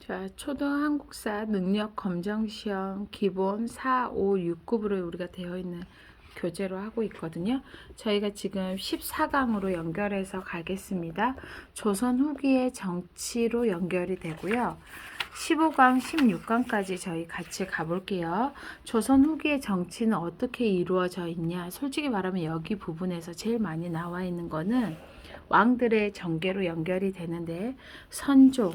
자, 초등 한국사 능력 검정 시험 기본 4, 5, 6급으로 우리가 되어 있는 교재로 하고 있거든요. 저희가 지금 14강으로 연결해서 가겠습니다. 조선 후기의 정치로 연결이 되고요. 15강, 16강까지 저희 같이 가볼게요. 조선 후기의 정치는 어떻게 이루어져 있냐? 솔직히 말하면 여기 부분에서 제일 많이 나와 있는 거는 왕들의 정계로 연결이 되는데 선조,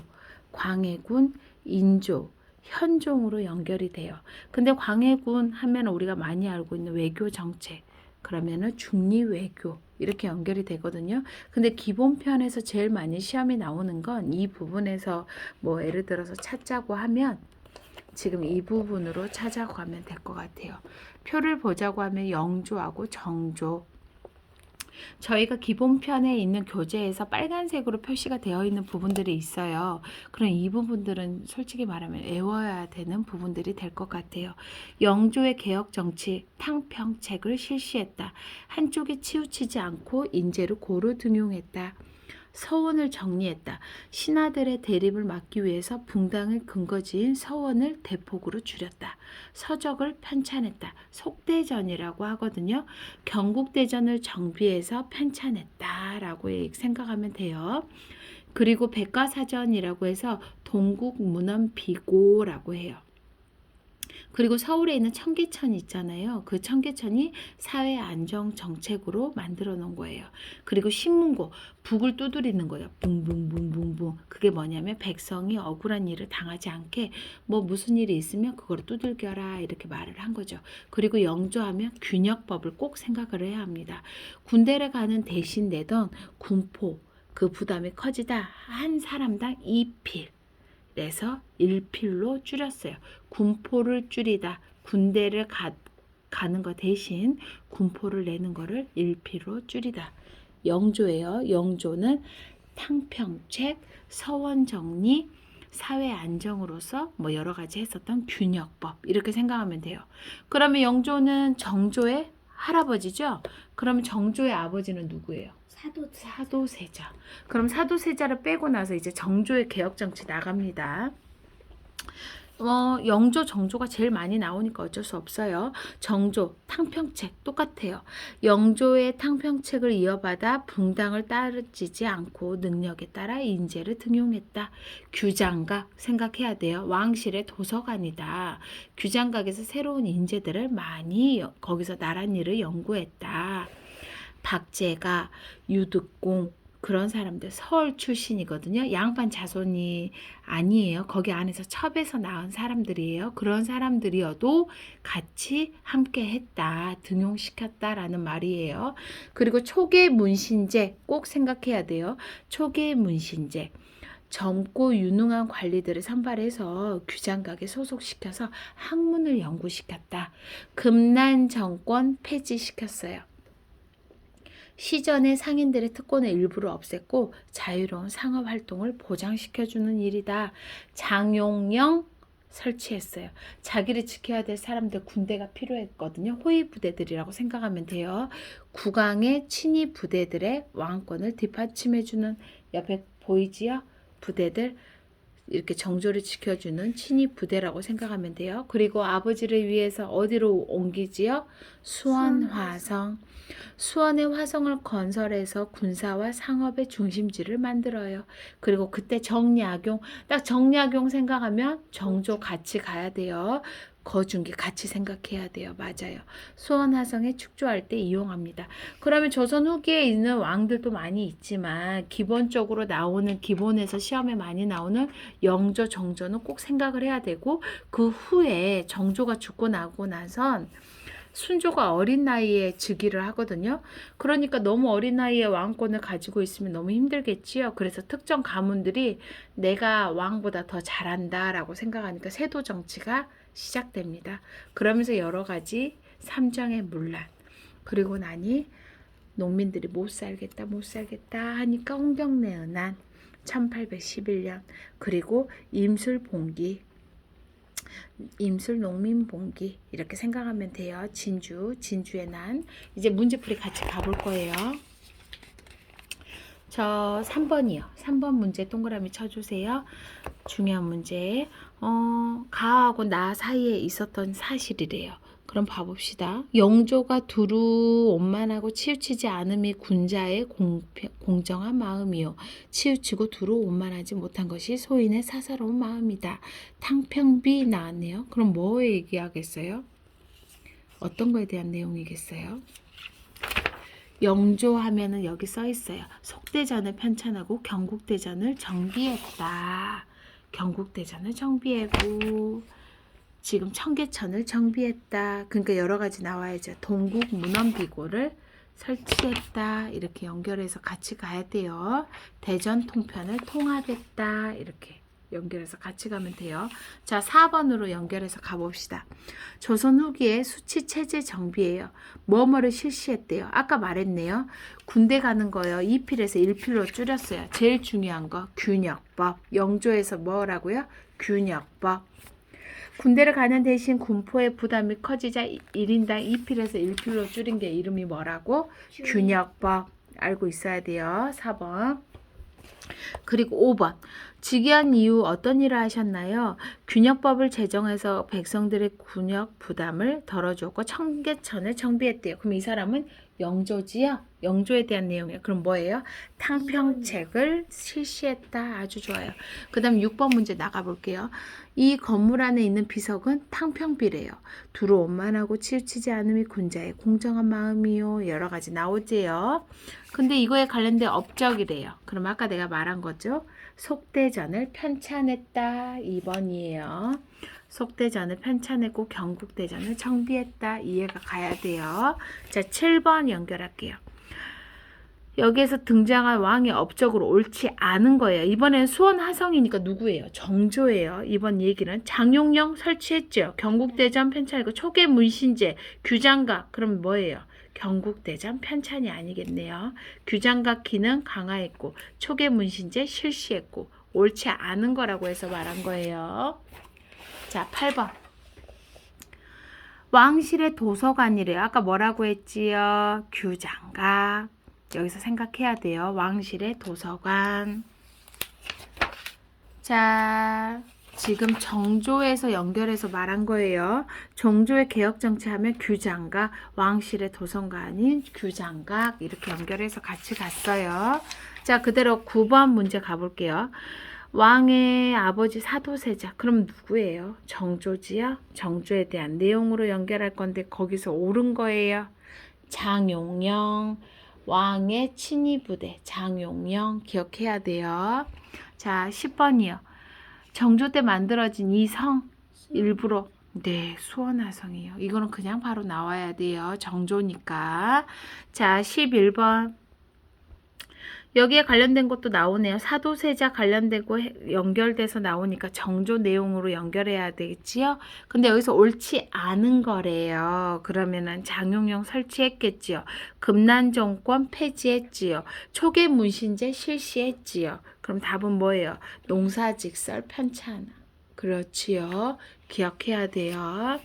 광해군, 인조, 현종으로 연결이 돼요. 근데 광해군 하면 우리가 많이 알고 있는 외교 정책, 그러면은 중리 외교 이렇게 연결이 되거든요. 근데 기본편에서 제일 많이 시험이 나오는 건 이 부분에서 뭐 예를 들어서 찾자고 하면 지금 이 부분으로 찾아가면 될 것 같아요. 표를 보자고 하면 영조하고 정조, 저희가 기본편에 있는 교재에서 빨간색으로 표시가 되어 있는 부분들이 있어요. 그럼 이 부분들은 솔직히 말하면 외워야 되는 부분들이 될 것 같아요. 영조의 개혁정치 탕평책을 실시했다. 한쪽에 치우치지 않고 인재를 고루 등용했다. 서원을 정리했다. 신하들의 대립을 막기 위해서 붕당의 근거지인 서원을 대폭으로 줄였다. 서적을 편찬했다. 속대전이라고 하거든요. 경국대전을 정비해서 편찬했다라고 생각하면 돼요. 그리고 백과사전이라고 해서 동국문헌비고라고 해요. 그리고 서울에 있는 청계천이 있잖아요. 그 청계천이 사회 안정 정책으로 만들어 놓은 거예요. 그리고 신문고, 북을 두드리는 거예요. 붕붕붕붕붕. 그게 뭐냐면 백성이 억울한 일을 당하지 않게 뭐 무슨 일이 있으면 그걸 두들겨라 이렇게 말을 한 거죠. 그리고 영조하면 균역법을 꼭 생각을 해야 합니다. 군대를 가는 대신 내던 군포, 그 부담이 커지다 한 사람당 2필. 그래서 1필로 줄였어요. 군포를 줄이다. 군대를 가는 거 대신 군포를 내는 거를 1필로 줄이다. 영조예요. 영조는 탕평책, 서원정리, 사회 안정으로서 뭐 여러 가지 했었던 균역법 이렇게 생각하면 돼요. 그러면 영조는 정조의 할아버지죠? 그러면 정조의 아버지는 누구예요? 사도세자. 그럼 사도세자를 빼고 나서 이제 정조의 개혁정치 나갑니다. 영조, 정조가 제일 많이 나오니까 어쩔 수 없어요. 정조, 탕평책 똑같아요. 영조의 탕평책을 이어받아 붕당을 따르지 않고 능력에 따라 인재를 등용했다. 규장각 생각해야 돼요. 왕실의 도서관이다. 규장각에서 새로운 인재들을 많이 거기서 나란 일을 연구했다. 박제가, 유득공 그런 사람들 서울 출신이거든요. 양반 자손이 아니에요. 거기 안에서 첩에서 나온 사람들이에요. 그런 사람들이어도 같이 함께 했다. 등용시켰다라는 말이에요. 그리고 초계 문신제 꼭 생각해야 돼요. 초계 문신제. 젊고 유능한 관리들을 선발해서 규장각에 소속시켜서 학문을 연구시켰다. 금난 정권 폐지시켰어요. 시전의 상인들의 특권을 일부러 없앴고 자유로운 상업활동을 보장시켜주는 일이다. 장용령 설치했어요. 자기를 지켜야 될 사람들 군대가 필요했거든요. 호위부대들이라고 생각하면 돼요. 국왕의 친위 부대들의 왕권을 뒷받침해주는 옆에 보이지요? 부대들 이렇게 정조를 지켜주는 친위 부대라고 생각하면 돼요. 그리고 아버지를 위해서 어디로 옮기지요? 수원화성. 수원의 화성을 건설해서 군사와 상업의 중심지를 만들어요. 그리고 그때 정약용, 딱 정약용 생각하면 정조 같이 가야 돼요. 거중기 같이 생각해야 돼요. 맞아요. 수원화성에 축조할 때 이용합니다. 그러면 조선 후기에 있는 왕들도 많이 있지만 기본적으로 나오는 기본에서 시험에 많이 나오는 영조, 정조는 꼭 생각을 해야 되고 그 후에 정조가 죽고 나고 나선 순조가 어린 나이에 즉위를 하거든요. 그러니까 너무 어린 나이에 왕권을 가지고 있으면 너무 힘들겠지요. 그래서 특정 가문들이 내가 왕보다 더 잘한다라고 생각하니까 세도 정치가 시작됩니다. 그러면서 여러 가지 삼정의 문란 그리고 나니 농민들이 못 살겠다 하니까 홍경래은난 1811년 그리고 임술봉기 임술농민봉기 이렇게 생각하면 돼요. 진주의 난. 이제 문제풀이 같이 가볼 거예요. 저 3번이요. 3번 문제 동그라미 쳐주세요. 중요한 문제. 가하고 나 사이에 있었던 사실이래요. 그럼 봐봅시다. 영조가 두루 원만하고 치우치지 않음이 군자의 공정한 마음이요. 치우치고 두루 원만하지 못한 것이 소인의 사사로운 마음이다. 탕평비 나왔네요. 그럼 뭐 얘기하겠어요? 어떤 거에 대한 내용이겠어요? 영조하면은 여기 써 있어요. 속대전을 편찬하고 경국대전을 정비했다. 경국대전을 정비하고 지금 청계천을 정비했다. 그러니까 여러 가지 나와야죠. 동국 문헌비고를 설치했다. 이렇게 연결해서 같이 가야 돼요. 대전 통편을 통합했다. 이렇게 연결해서 같이 가면 돼요. 자, 4번으로 연결해서 가봅시다. 조선 후기에 수치체제 정비예요. 뭐뭐를 실시했대요. 아까 말했네요. 군대 가는 거요. 2필에서 1필로 줄였어요. 제일 중요한 거 균역법. 영조에서 뭐라고요? 균역법. 군대를 가는 대신 군포의 부담이 커지자 1인당 2필에서 1필로 줄인 게 이름이 뭐라고? 균역법. 알고 있어야 돼요. 4번. 그리고 5번. 즉위한 이후 어떤 일을 하셨나요? 균역법을 제정해서 백성들의 군역 부담을 덜어주었고 청계천을 정비했대요. 그럼 이 사람은 영조지요? 영조에 대한 내용이에요. 그럼 뭐예요? 탕평책을 실시했다. 아주 좋아요. 그 다음 6번 문제 나가볼게요. 이 건물 안에 있는 비석은 탕평비래요. 두루 원만하고 치우치지 않음이 군자의 공정한 마음이요. 여러 가지 나오지요. 근데 이거에 관련된 업적이래요. 그럼 아까 내가 말한 거죠. 속대전을 편찬했다. 2번이에요. 속대전을 편찬했고 경국대전을 정비했다. 이해가 가야 돼요. 자, 7번 연결할게요. 여기에서 등장한 왕의 업적으로 옳지 않은 거예요. 이번엔 수원 화성이니까 누구예요? 정조예요. 이번 얘기는 장용령 설치했죠. 경국대전 편찬이고 초계 문신제, 규장각. 그럼 뭐예요? 경국대전 편찬이 아니겠네요. 규장각 기능 강화했고 초계 문신제 실시했고 옳지 않은 거라고 해서 말한 거예요. 자, 8번. 왕실의 도서관이래요. 아까 뭐라고 했지요? 규장각. 여기서 생각해야 돼요. 왕실의 도서관. 자, 지금 정조에서 연결해서 말한 거예요. 정조의 개혁정치하면 규장각, 왕실의 도서관인 규장각 이렇게 연결해서 같이 갔어요. 자, 그대로 9번 문제 가볼게요. 왕의 아버지 사도세자. 그럼 누구예요? 정조지요? 정조에 대한 내용으로 연결할 건데 거기서 옳은 거예요. 장용령. 왕의 친위부대 장용령 기억해야 돼요. 자, 10번이요. 정조 때 만들어진 이 성 일부러 네, 수원화성이요. 이거는 그냥 바로 나와야 돼요. 정조니까. 자, 11번. 여기에 관련된 것도 나오네요. 사도세자 관련되고 연결돼서 나오니까 정조 내용으로 연결해야 되겠지요. 근데 여기서 옳지 않은 거래요. 그러면은 장용령 설치했겠지요. 금난정권 폐지했지요. 초계 문신제 실시했지요. 그럼 답은 뭐예요? 농사직설 편찬. 그렇지요. 기억해야 돼요.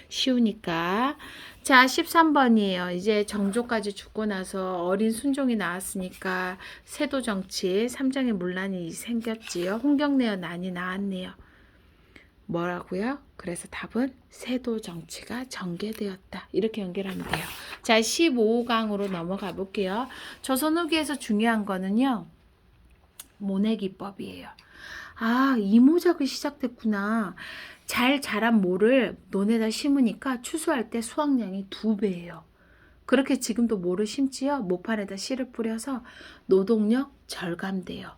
쉬우니까. 자, 13번이에요. 이제 정조까지 죽고 나서 어린 순종이 나왔으니까 세도 정치 3장의 문란이 생겼지요. 홍경래어 난이 나왔네요. 뭐라고요? 그래서 답은 세도 정치가 전개되었다. 이렇게 연결하면 돼요. 자, 15강으로 넘어가 볼게요. 조선 후기에서 중요한 거는요. 모내기법이에요. 아, 이모작이 시작됐구나. 잘 자란 모를 논에다 심으니까 추수할 때 수확량이 2배예요. 그렇게 지금도 모를 심지요. 모판에다 씨를 뿌려서 노동력 절감돼요.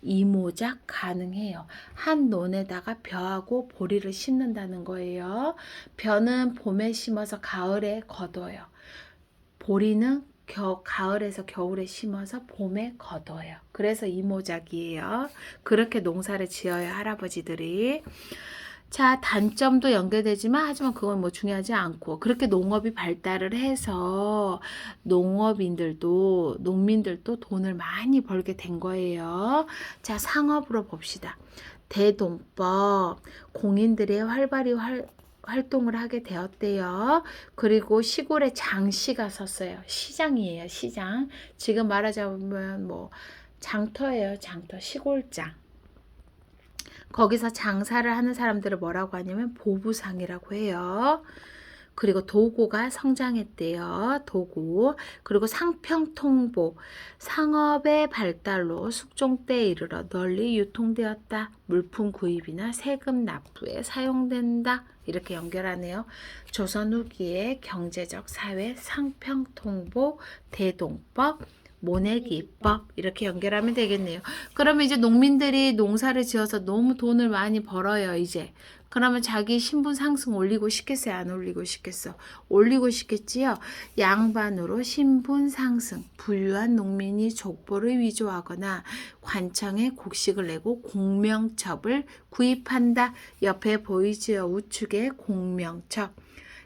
이모작 가능해요. 한 논에다가 벼하고 보리를 심는다는 거예요. 벼는 봄에 심어서 가을에 거둬요. 보리는 가을에서 겨울에 심어서 봄에 거둬요. 그래서 이모작이에요. 그렇게 농사를 지어요, 할아버지들이. 자, 단점도 연결되지만 하지만 그건 뭐 중요하지 않고 그렇게 농업이 발달을 해서 농민들도 돈을 많이 벌게 된 거예요. 자, 상업으로 봅시다. 대동법, 공인들의 활발히 활동을 하게 되었대요. 그리고 시골에 장씨가 섰어요. 시장이에요, 시장. 지금 말하자면 뭐 장터예요. 장터, 시골장. 거기서 장사를 하는 사람들을 뭐라고 하냐면 보부상이라고 해요. 그리고 도고가 성장했대요. 도고. 그리고 상평통보. 상업의 발달로 숙종 때에 이르러 널리 유통되었다. 물품 구입이나 세금 납부에 사용된다. 이렇게 연결하네요. 조선 후기의 경제적 사회 상평통보 대동법 모내기법 이렇게 연결하면 되겠네요. 그러면 이제 농민들이 농사를 지어서 너무 돈을 많이 벌어요. 이제 그러면 자기 신분 상승 올리고 싶겠어요? 안 올리고 싶겠어? 올리고 싶겠지요? 양반으로 신분 상승, 부유한 농민이 족보를 위조하거나 관청에 곡식을 내고 공명첩을 구입한다. 옆에 보이지요? 우측에 공명첩.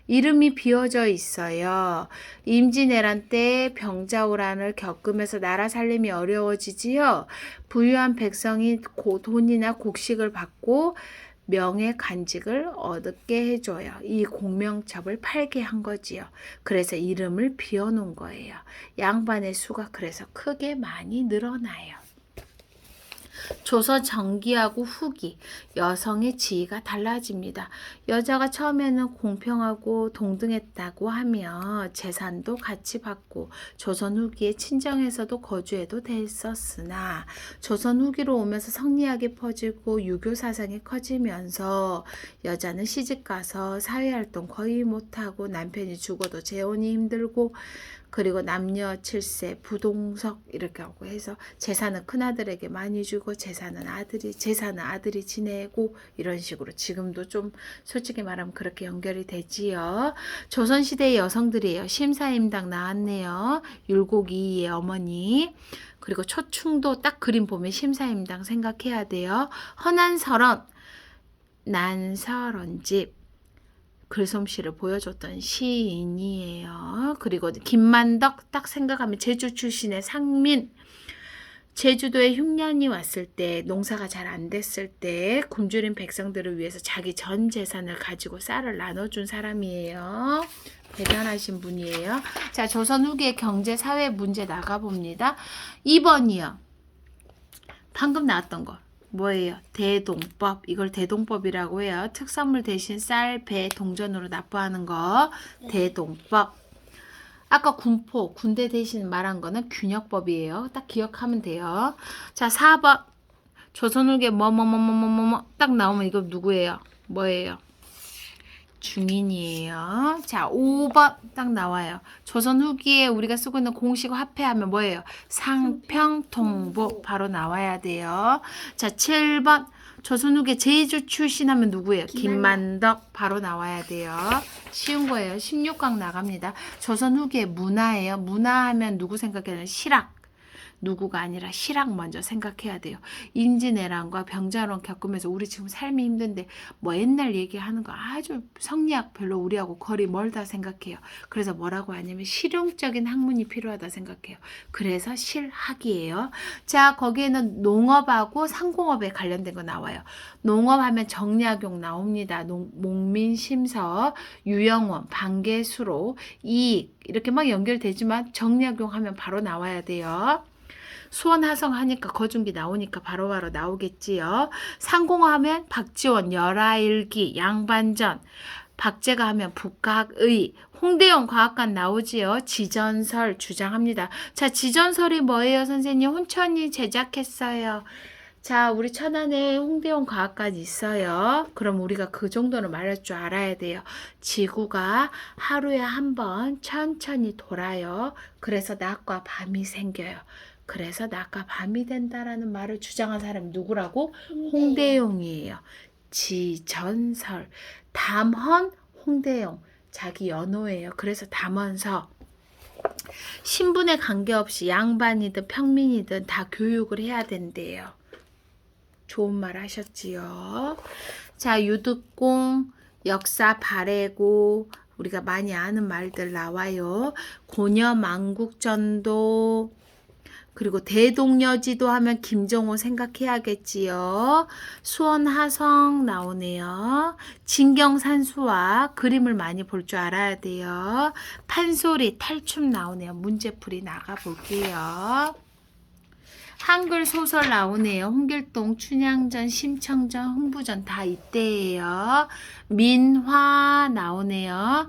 이름이 비어져 있어요. 임진왜란 때 병자호란을 겪으면서 나라 살림이 어려워지지요. 부유한 백성이 돈이나 곡식을 받고 명예 간직을 얻게 해줘요. 이 공명첩을 팔게 한 거지요. 그래서 이름을 비워놓은 거예요. 양반의 수가 그래서 크게 많이 늘어나요. 조선 전기하고 후기 여성의 지위가 달라집니다. 여자가 처음에는 공평하고 동등했다고 하며 재산도 같이 받고 조선 후기에 친정에서도 거주해도 됐었으나 조선 후기로 오면서 성리학이 퍼지고 유교 사상이 커지면서 여자는 시집가서 사회활동 거의 못하고 남편이 죽어도 재혼이 힘들고 그리고 남녀 7세 부동석 이렇게 하고 해서 재산은 큰아들에게 많이 주고 재산은 아들이 지내고 이런 식으로 지금도 좀 솔직히 말하면 그렇게 연결이 되지요. 조선시대의 여성들이에요. 심사임당 나왔네요. 율곡이의 어머니. 그리고 초충도 딱 그림 보면 심사임당 생각해야 돼요. 허난설원 난설원집 글솜씨를 보여줬던 시인이에요. 그리고 김만덕 딱 생각하면 제주 출신의 상민. 제주도에 흉년이 왔을 때 농사가 잘 안 됐을 때 굶주린 백성들을 위해서 자기 전 재산을 가지고 쌀을 나눠준 사람이에요. 대단하신 분이에요. 자, 조선 후기의 경제 사회 문제 나가봅니다. 2번이요. 방금 나왔던 거. 뭐예요? 대동법. 이걸 대동법이라고 해요. 특산물 대신 쌀, 배, 동전으로 납부하는 거. 대동법. 아까 군포, 군대 대신 말한 거는 균역법이에요. 딱 기억하면 돼요. 자, 4번. 조선후기에 뭐뭐뭐뭐뭐뭐 딱 나오면 이거 누구예요? 뭐예요? 중인이에요. 자, 5번 딱 나와요. 조선 후기에 우리가 쓰고 있는 공식 화폐하면 뭐예요? 상평통보 바로 나와야 돼요. 자, 7번 조선 후기 제주 출신하면 누구예요? 김만덕 바로 나와야 돼요. 쉬운 거예요. 16강 나갑니다. 조선 후기의 문화예요. 문화하면 누구 생각해요? 실학. 누구가 아니라 실학 먼저 생각해야 돼요. 임진왜란과 병자호란 겪으면서 우리 지금 삶이 힘든데 뭐 옛날 얘기하는 거 아주 성리학 별로 우리하고 거리 멀다 생각해요. 그래서 뭐라고 하냐면 실용적인 학문이 필요하다 생각해요. 그래서 실학이에요. 자, 거기에는 농업하고 상공업에 관련된 거 나와요. 농업하면 정약용 나옵니다. 목민심서, 유영원, 반개수로, 이익 이렇게 막 연결되지만 정약용 하면 바로 나와야 돼요. 수원하성 하니까 거중기 나오니까 바로바로 나오겠지요. 상공하면 박지원, 열하일기, 양반전, 박제가 하면 북학의, 홍대영 과학관 나오지요. 지전설 주장합니다. 자, 지전설이 뭐예요, 선생님? 혼천이 제작했어요. 자, 우리 천안에 홍대영 과학관 있어요. 그럼 우리가 그 정도는 말할 줄 알아야 돼요. 지구가 하루에 한 번 천천히 돌아요. 그래서 낮과 밤이 생겨요. 그래서 낮과 밤이 된다라는 말을 주장한 사람이 누구라고? 홍대영이에요. 지전설. 담헌 홍대영. 자기 연호예요. 그래서 담헌서. 신분에 관계없이 양반이든 평민이든 다 교육을 해야 된대요. 좋은 말 하셨지요. 자, 유득공, 역사 바래고 우리가 많이 아는 말들 나와요. 고려 만국전도 그리고 대동여지도 하면 김정호 생각해야겠지요. 수원하성 나오네요. 진경산수와 그림을 많이 볼 줄 알아야 돼요. 판소리 탈춤 나오네요. 문제풀이 나가볼게요. 한글 소설 나오네요. 홍길동, 춘향전, 심청전, 흥부전 다 이때예요. 민화 나오네요.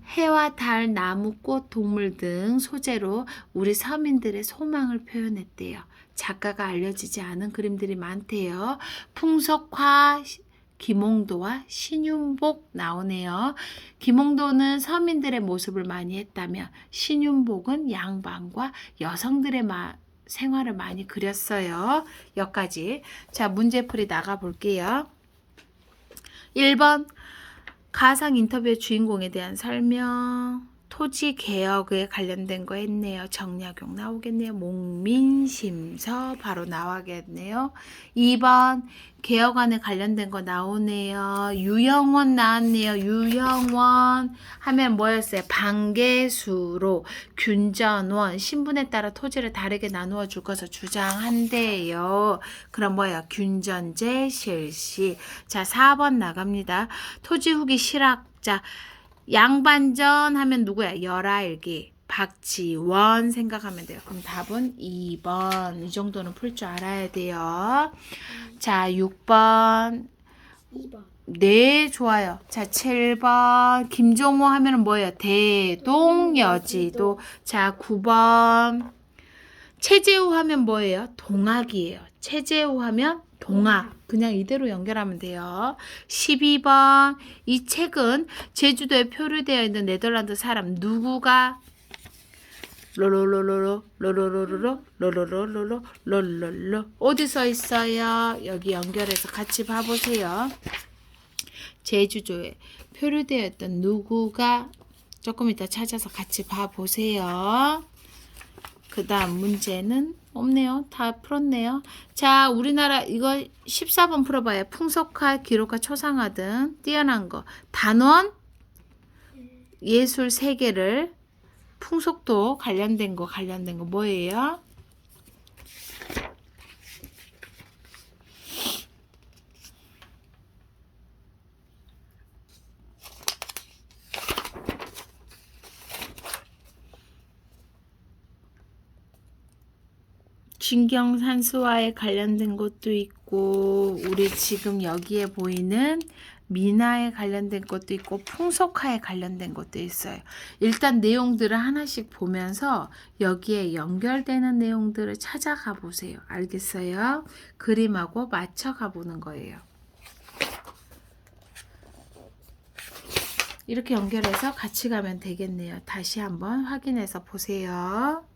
해와 달, 나무, 꽃, 동물 등 소재로 우리 서민들의 소망을 표현했대요. 작가가 알려지지 않은 그림들이 많대요. 풍속화, 김홍도와 신윤복 나오네요. 김홍도는 서민들의 모습을 많이 했다면 신윤복은 양반과 여성들의 생활을 많이 그렸어요. 여기까지. 자, 문제풀이 나가 볼게요. 1번 가상 인터뷰의 주인공에 대한 설명. 토지 개혁에 관련된 거 했네요. 정약용 나오겠네요. 목민심서 바로 나와겠네요. 2번 개혁안에 관련된 거 나오네요. 유영원 나왔네요. 유영원 하면 뭐였어요? 방개수로 균전원 신분에 따라 토지를 다르게 나누어 줄 것을 주장한대요. 그럼 뭐예요? 균전제 실시. 자, 4번 나갑니다. 토지 후기 실학자 양반전 하면 누구야? 열아일기. 박지원 생각하면 돼요. 그럼 답은 2번. 이 정도는 풀 줄 알아야 돼요. 자, 6번. 2번. 네, 좋아요. 자, 7번. 김종호 하면 뭐예요? 대동여지도. 자, 9번. 최재우 하면 뭐예요? 동학이에요. 최재우 하면 동학. 그냥 이대로 연결하면 돼요. 12번. 이 책은 제주도에 표류되어 있는 네덜란드 사람 누구가 로로로로로 로로로로로 로로로로로 로로로 어디 써 있어요? 여기 연결해서 같이 봐보세요. 제주도에 표류되어 있던 누구가 조금 이따 찾아서 같이 봐보세요. 그 다음 문제는 없네요. 다 풀었네요. 자, 우리나라 이거 14번 풀어봐요. 풍속화, 기록화, 초상화 등 뛰어난 거. 단원, 예술 세계를 풍속도 관련된 거 뭐예요? 진경산수화에 관련된 것도 있고 우리 지금 여기에 보이는 민화에 관련된 것도 있고 풍속화에 관련된 것도 있어요. 일단 내용들을 하나씩 보면서 여기에 연결되는 내용들을 찾아가 보세요. 알겠어요? 그림하고 맞춰가 보는 거예요. 이렇게 연결해서 같이 가면 되겠네요. 다시 한번 확인해서 보세요.